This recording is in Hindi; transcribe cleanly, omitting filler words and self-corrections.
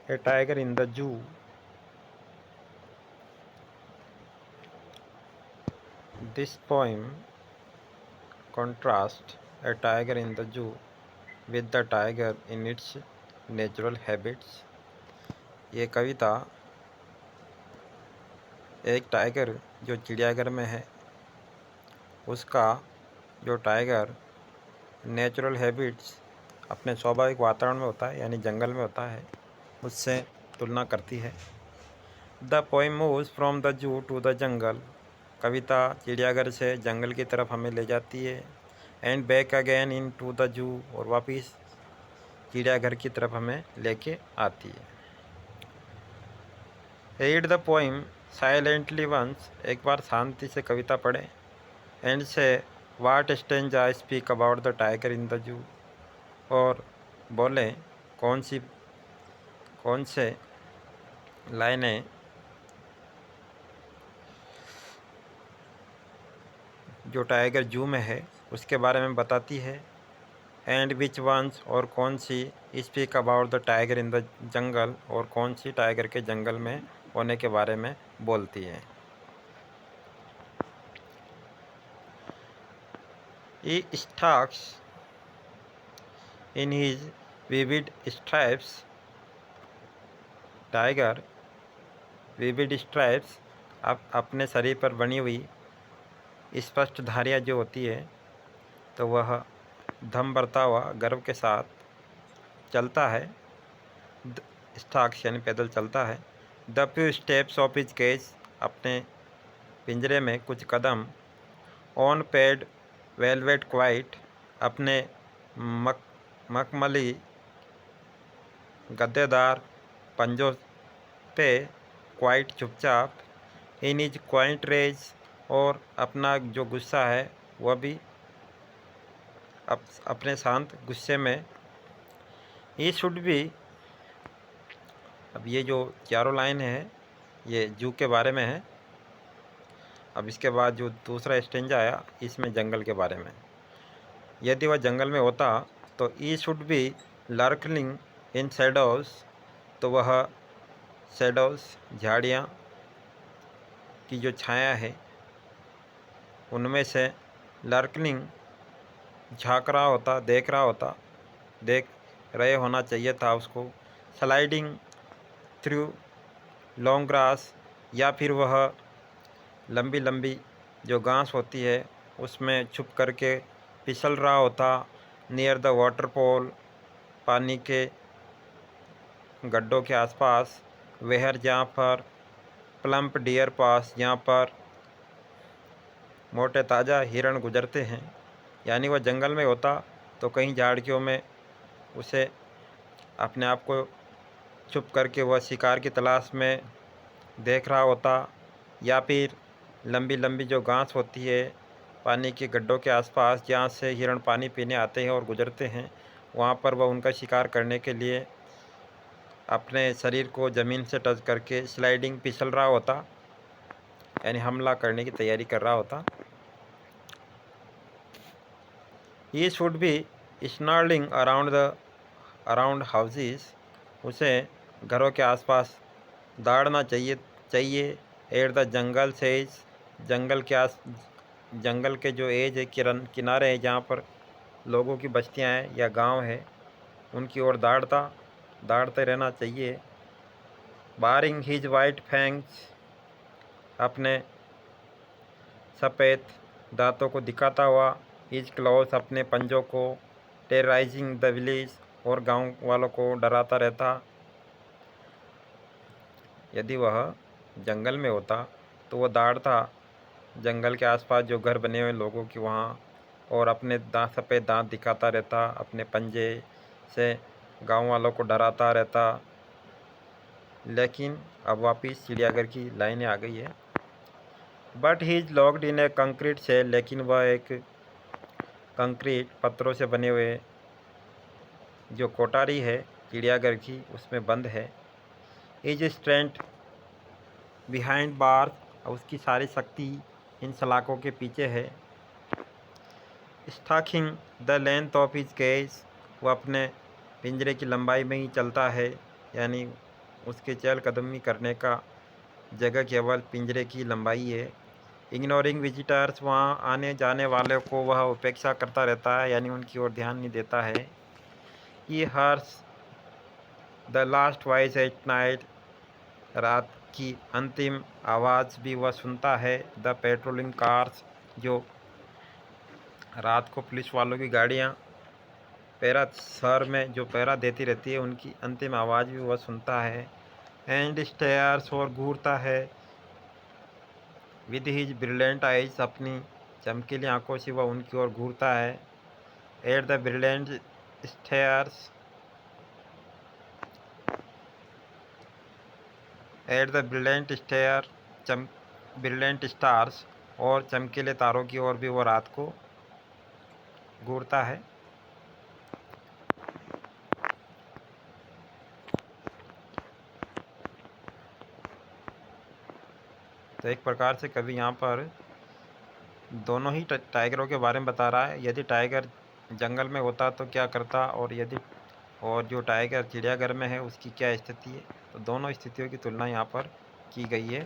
A tiger in the zoo. This poem contrasts a tiger in the zoo with the tiger in its natural habits. ये कविता एक टाइगर जो चिड़ियाघर में है उसका जो टाइगर नेचुरल हैबिट्स अपने स्वाभाविक वातावरण में होता है यानी जंगल में होता है उससे तुलना करती है। The poem moves from the zoo to the jungle. कविता चिड़ियाघर से जंगल की तरफ हमें ले जाती है। And back again into the zoo, और वापिस चिड़ियाघर की तरफ हमें लेके आती है। Read the poem silently once, एक बार शांति से कविता पढ़ें। And say what stanza speak about the tiger in the zoo, और बोलें कौन से लाइनें जो टाइगर जू में है उसके बारे में बताती है। एंड विच वंस, और कौन सी speak about the tiger in the jungle, और कौन सी टाइगर के जंगल में होने के बारे में बोलती है। He stalks in his vivid stripes. Tiger vivid stripes अपने शरीर पर बनी हुई स्पष्ट धारियाँ जो होती है तो वह दम भरता हुआ गर्व के साथ चलता है। स्टाक्स यानी पैदल चलता है। The few steps of his cage, अपने पिंजरे में कुछ कदम। ऑन पेड वेलवेट क्वाइट, अपने मखमली गद्देदार पंजों पे क्वाइट चुपचाप। इन इज क्वाइंट रेज, और अपना जो गुस्सा है वह भी अपने शांत गुस्से में। ये शुड भी, अब ये जो चारों लाइन है ये जू के बारे में है। अब इसके बाद जो दूसरा स्टेंजा आया इसमें जंगल के बारे में। यदि वह जंगल में होता तो ई शुड बी लर्कलिंग इन शेडोज, तो वह शेडोज झाड़ियाँ की जो छाया है उनमें से लर्कलिंग झाँक रहा होता, देख रहे होना चाहिए था उसको। स्लाइडिंग थ्रू लॉन्ग ग्रास, या फिर वह लंबी लंबी जो घास होती है उसमें छुप करके फिसल रहा होता। नियर द वाटरफॉल, पानी के गड्ढों के आसपास। वेहर, जहाँ पर। प्लम्प डियर पास, जहाँ पर मोटे ताज़ा हिरण गुजरते हैं। यानी वह जंगल में होता तो कहीं झाड़ियों में उसे अपने आप को छुप करके वह शिकार की तलाश में देख रहा होता, या फिर लंबी लंबी जो घास होती है पानी के गड्ढों के आसपास जहाँ से हिरण पानी पीने आते हैं और गुजरते हैं वहाँ पर वह उनका शिकार करने के लिए अपने शरीर को ज़मीन से टच करके स्लाइडिंग फिसल रहा होता, यानी हमला करने की तैयारी कर रहा होता। ये शुड बी स्नर्लिंग अराउंड हाउसेस, उसे घरों के आसपास दौड़ना चाहिए। एट द जंगल सेज, जंगल के जो एज है किनारे हैं जहाँ पर लोगों की बस्तियाँ हैं या गांव है उनकी ओर दौड़ते रहना चाहिए। बारिंग हिज वाइट फैंग्स, अपने सफ़ेद दांतों को दिखाता हुआ। हिज क्लॉज, अपने पंजों को। टेरराइजिंग द विलेज, और गांव वालों को डराता रहता। यदि वह जंगल में होता तो वह दौड़ता जंगल के आसपास जो घर बने हुए लोगों की वहाँ, और अपने सफ़ेद दांत दिखाता रहता अपने पंजे से, गांव वालों को डराता रहता। लेकिन अब वापिस चिड़ियाघर की लाइनें आ गई है। But he is locked in a concrete cell, लेकिन वह एक कंक्रीट पत्थरों से बने हुए जो कोठारी है चिड़ियाघर की उसमें बंद है। इज स्ट्रेंथ बिहाइंड बार, उसकी सारी शक्ति इन सलाखों के पीछे है। Stalking the length of his cage, वो अपने पिंजरे की लंबाई में ही चलता है, यानी उसके चहलकदमी करने का जगह केवल पिंजरे की लंबाई है। इग्नोरिंग विजिटर्स, वहाँ आने जाने वाले को वह उपेक्षा करता रहता है, यानी उनकी ओर ध्यान नहीं देता है। He hears the last voice at night, रात की अंतिम आवाज़ भी वह सुनता है। द पेट्रोलिंग कार्स, जो रात को पुलिस वालों की गाड़ियाँ पहरा शहर में जो पहरा देती रहती है, उनकी अंतिम आवाज़ भी वह सुनता है। एंड स्टेयर्स, और घूरता है। विद हिज ब्रिलियंट आइज, अपनी चमकीली आंखों से वह उनकी ओर घूरता है। At the brilliant stars, at the brilliant star, brilliant stars, और चमकीले तारों की ओर भी वो रात को घूरता है। तो एक प्रकार से कवि यहाँ पर दोनों ही टाइगरों के बारे में बता रहा है। यदि टाइगर जंगल में होता तो क्या करता, और जो टाइगर चिड़ियाघर में है उसकी क्या स्थिति है। तो दोनों स्थितियों की तुलना यहाँ पर की गई है।